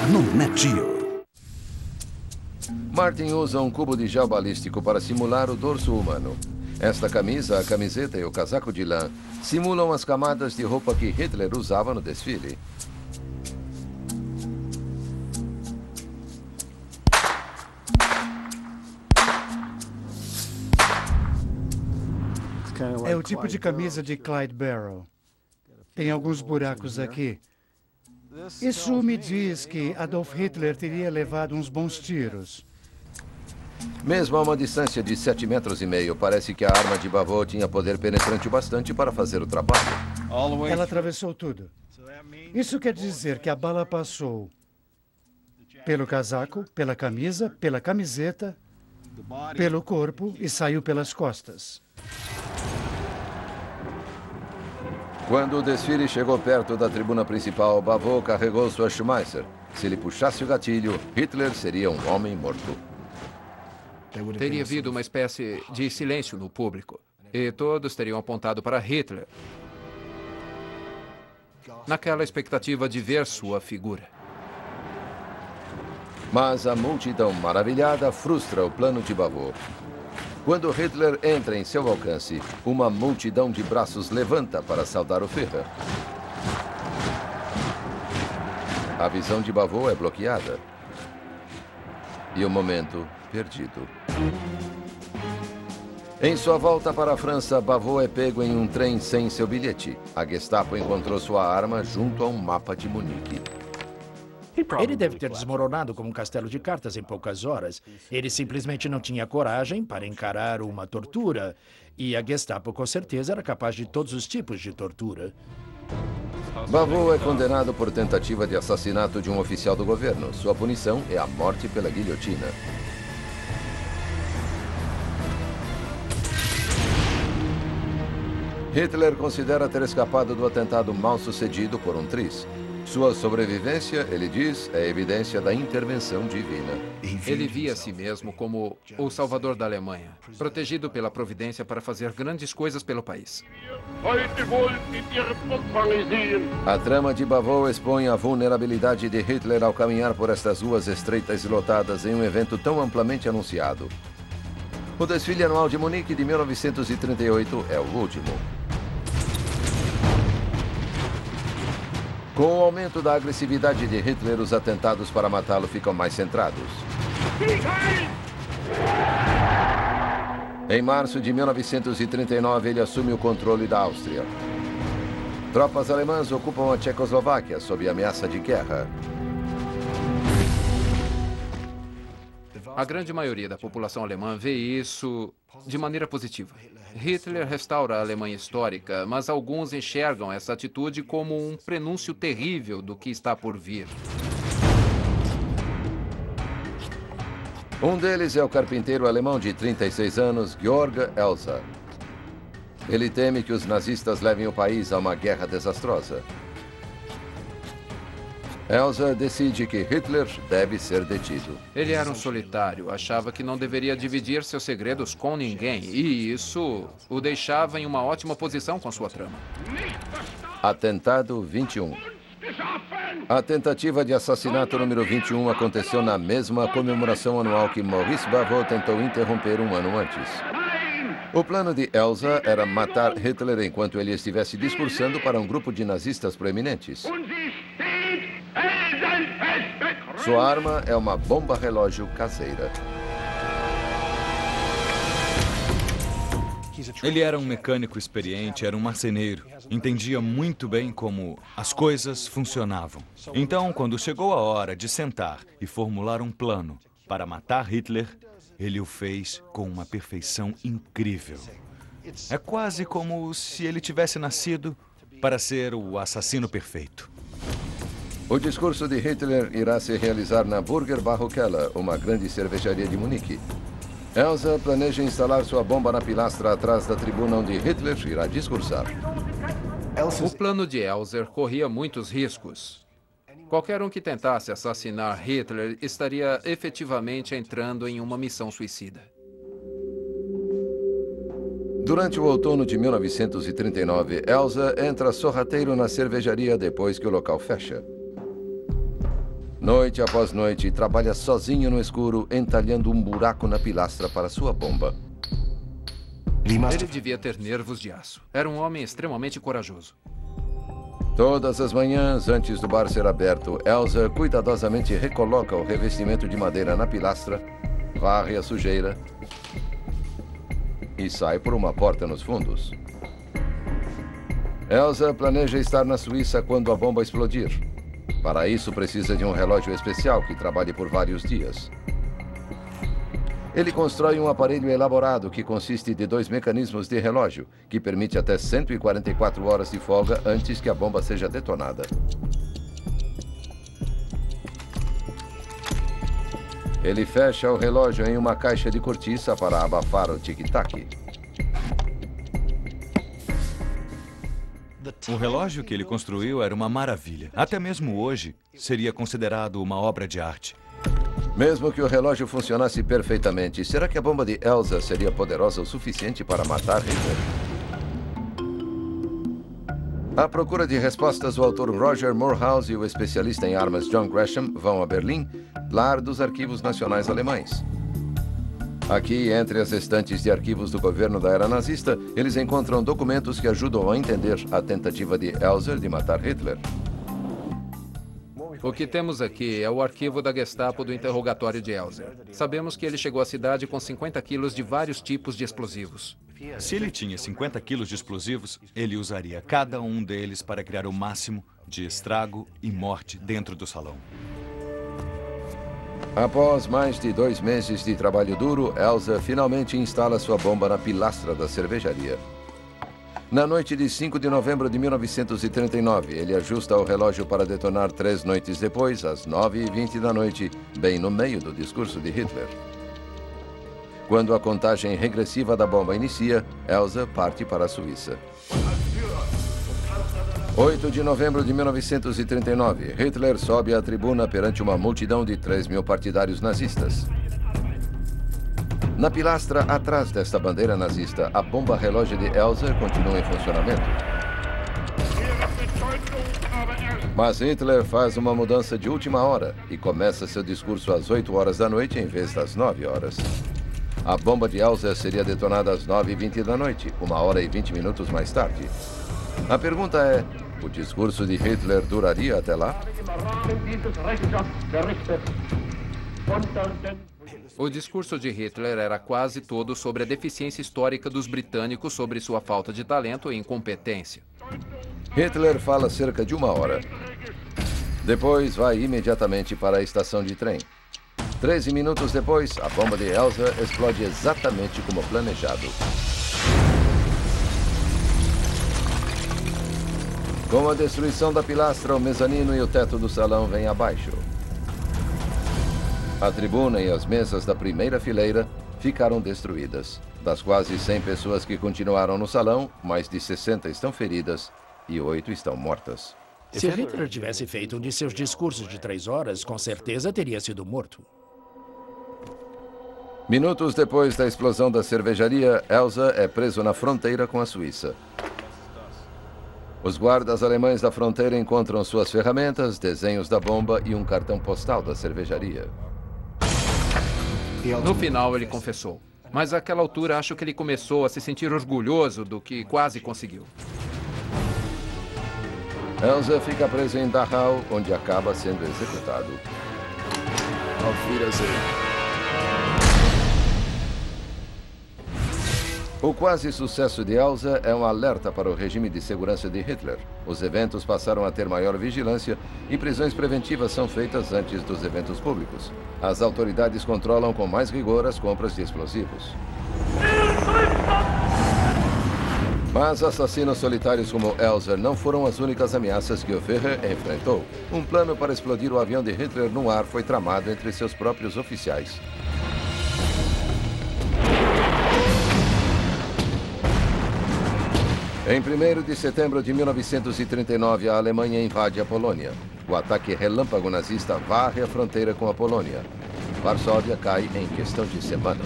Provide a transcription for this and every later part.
no Net Geo. Martin usa um cubo de gel balístico para simular o dorso humano. Esta camisa, a camiseta e o casaco de lã simulam as camadas de roupa que Hitler usava no desfile. É o tipo de camisa de Clyde Barrow. Tem alguns buracos aqui. Isso me diz que Adolf Hitler teria levado uns bons tiros. Mesmo a uma distância de 7,5 metros, parece que a arma de Bavot tinha poder penetrante o bastante para fazer o trabalho. Ela atravessou tudo. Isso quer dizer que a bala passou pelo casaco, pela camisa, pela camiseta, pelo corpo e saiu pelas costas. Quando o desfile chegou perto da tribuna principal, Bavot carregou sua Schmeisser. Se ele puxasse o gatilho, Hitler seria um homem morto. Teria havido uma espécie de silêncio no público. E todos teriam apontado para Hitler, naquela expectativa de ver sua figura. Mas a multidão maravilhada frustra o plano de Bavot. Quando Hitler entra em seu alcance, uma multidão de braços levanta para saudar o Führer. A visão de Bavot é bloqueada. E o momento perdido. Em sua volta para a França, Bavot é pego em um trem sem seu bilhete. A Gestapo encontrou sua arma junto a um mapa de Munique. Ele deve ter desmoronado como um castelo de cartas em poucas horas. Ele simplesmente não tinha coragem para encarar uma tortura. E a Gestapo, com certeza, era capaz de todos os tipos de tortura. Bavot é condenado por tentativa de assassinato de um oficial do governo. Sua punição é a morte pela guilhotina. Hitler considera ter escapado do atentado mal sucedido por um triz. Sua sobrevivência, ele diz, é evidência da intervenção divina. Ele via a si mesmo como o salvador da Alemanha, protegido pela providência para fazer grandes coisas pelo país. A trama de Bavot expõe a vulnerabilidade de Hitler ao caminhar por estas ruas estreitas e lotadas em um evento tão amplamente anunciado. O desfile anual de Munique de 1938 é o último. Com o aumento da agressividade de Hitler, os atentados para matá-lo ficam mais centrados. Em março de 1939, ele assume o controle da Áustria. Tropas alemãs ocupam a Tchecoslováquia sob ameaça de guerra. A grande maioria da população alemã vê isso de maneira positiva. Hitler restaura a Alemanha histórica, mas alguns enxergam essa atitude como um prenúncio terrível do que está por vir. Um deles é o carpinteiro alemão de 36 anos, Georg Elsa. Ele teme que os nazistas levem o país a uma guerra desastrosa. Elsa decide que Hitler deve ser detido. Ele era um solitário, achava que não deveria dividir seus segredos com ninguém, e isso o deixava em uma ótima posição com sua trama. Atentado 21. A tentativa de assassinato número 21 aconteceu na mesma comemoração anual que Maurice Bavot tentou interromper um ano antes. O plano de Elsa era matar Hitler enquanto ele estivesse discursando para um grupo de nazistas proeminentes. Sua arma é uma bomba-relógio caseira. Ele era um mecânico experiente, era um marceneiro. Entendia muito bem como as coisas funcionavam. Então, quando chegou a hora de sentar e formular um plano para matar Hitler, ele o fez com uma perfeição incrível. É quase como se ele tivesse nascido para ser o assassino perfeito. O discurso de Hitler irá se realizar na Burger Barroquella, uma grande cervejaria de Munique. Elsa planeja instalar sua bomba na pilastra atrás da tribuna onde Hitler irá discursar. O plano de Elsa corria muitos riscos. Qualquer um que tentasse assassinar Hitler estaria efetivamente entrando em uma missão suicida. Durante o outono de 1939, Elsa entra sorrateiro na cervejaria depois que o local fecha. Noite após noite, trabalha sozinho no escuro, entalhando um buraco na pilastra para sua bomba. Ele devia ter nervos de aço. Era um homem extremamente corajoso. Todas as manhãs, antes do bar ser aberto, Elsa cuidadosamente recoloca o revestimento de madeira na pilastra, varre a sujeira e sai por uma porta nos fundos. Elsa planeja estar na Suíça quando a bomba explodir. Para isso, precisa de um relógio especial que trabalhe por vários dias. Ele constrói um aparelho elaborado que consiste de 2 mecanismos de relógio, que permite até 144 horas de folga antes que a bomba seja detonada. Ele fecha o relógio em uma caixa de cortiça para abafar o tic-tac. O relógio que ele construiu era uma maravilha. Até mesmo hoje, seria considerado uma obra de arte. Mesmo que o relógio funcionasse perfeitamente, será que a bomba de Elsa seria poderosa o suficiente para matar Hitler? À procura de respostas, o autor Roger Moorhouse e o especialista em armas John Gresham vão a Berlim, lar dos arquivos nacionais alemães. Aqui, entre as estantes de arquivos do governo da era nazista, eles encontram documentos que ajudam a entender a tentativa de Elsa de matar Hitler. O que temos aqui é o arquivo da Gestapo do interrogatório de Elsa. Sabemos que ele chegou à cidade com 50 quilos de vários tipos de explosivos. Se ele tinha 50 quilos de explosivos, ele usaria cada um deles para criar o máximo de estrago e morte dentro do salão. Após mais de 2 meses de trabalho duro, Elsa finalmente instala sua bomba na pilastra da cervejaria. Na noite de 5 de novembro de 1939, ele ajusta o relógio para detonar 3 noites depois, às 9h20 da noite, bem no meio do discurso de Hitler. Quando a contagem regressiva da bomba inicia, Elsa parte para a Suíça. 8 de novembro de 1939, Hitler sobe à tribuna perante uma multidão de 3.000 partidários nazistas. Na pilastra, atrás desta bandeira nazista, a bomba relógio de Elsa continua em funcionamento. Mas Hitler faz uma mudança de última hora e começa seu discurso às 8 horas da noite em vez das 9 horas. A bomba de Elsa seria detonada às 9h20 da noite, 1h20 minutos mais tarde. A pergunta é, o discurso de Hitler duraria até lá? O discurso de Hitler era quase todo sobre a deficiência histórica dos britânicos sobre sua falta de talento e incompetência. Hitler fala cerca de 1 hora. Depois vai imediatamente para a estação de trem. 13 minutos depois, a bomba de Elsa explode exatamente como planejado. Com a destruição da pilastra, o mezanino e o teto do salão vêm abaixo. A tribuna e as mesas da primeira fileira ficaram destruídas. Das quase 100 pessoas que continuaram no salão, mais de 60 estão feridas e 8 estão mortas. Se Hitler tivesse feito um de seus discursos de 3 horas, com certeza teria sido morto. Minutos depois da explosão da cervejaria, Elsa é preso na fronteira com a Suíça. Os guardas alemães da fronteira encontram suas ferramentas, desenhos da bomba e um cartão postal da cervejaria. No final, ele confessou. Mas àquela altura, acho que ele começou a se sentir orgulhoso do que quase conseguiu. Elsa fica preso em Dachau, onde acaba sendo executado. Auf Wiedersehen. O quase sucesso de Elsa é um alerta para o regime de segurança de Hitler. Os eventos passaram a ter maior vigilância e prisões preventivas são feitas antes dos eventos públicos. As autoridades controlam com mais rigor as compras de explosivos. Mas assassinos solitários como Elsa não foram as únicas ameaças que o Führer enfrentou. Um plano para explodir o avião de Hitler no ar foi tramado entre seus próprios oficiais. Em 1º de setembro de 1939, a Alemanha invade a Polônia. O ataque relâmpago nazista varre a fronteira com a Polônia. Varsóvia cai em questão de semanas.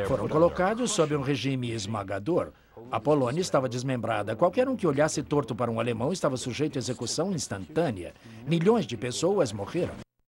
Foram colocados sob um regime esmagador. A Polônia estava desmembrada. Qualquer um que olhasse torto para um alemão estava sujeito à execução instantânea. Milhões de pessoas morreram.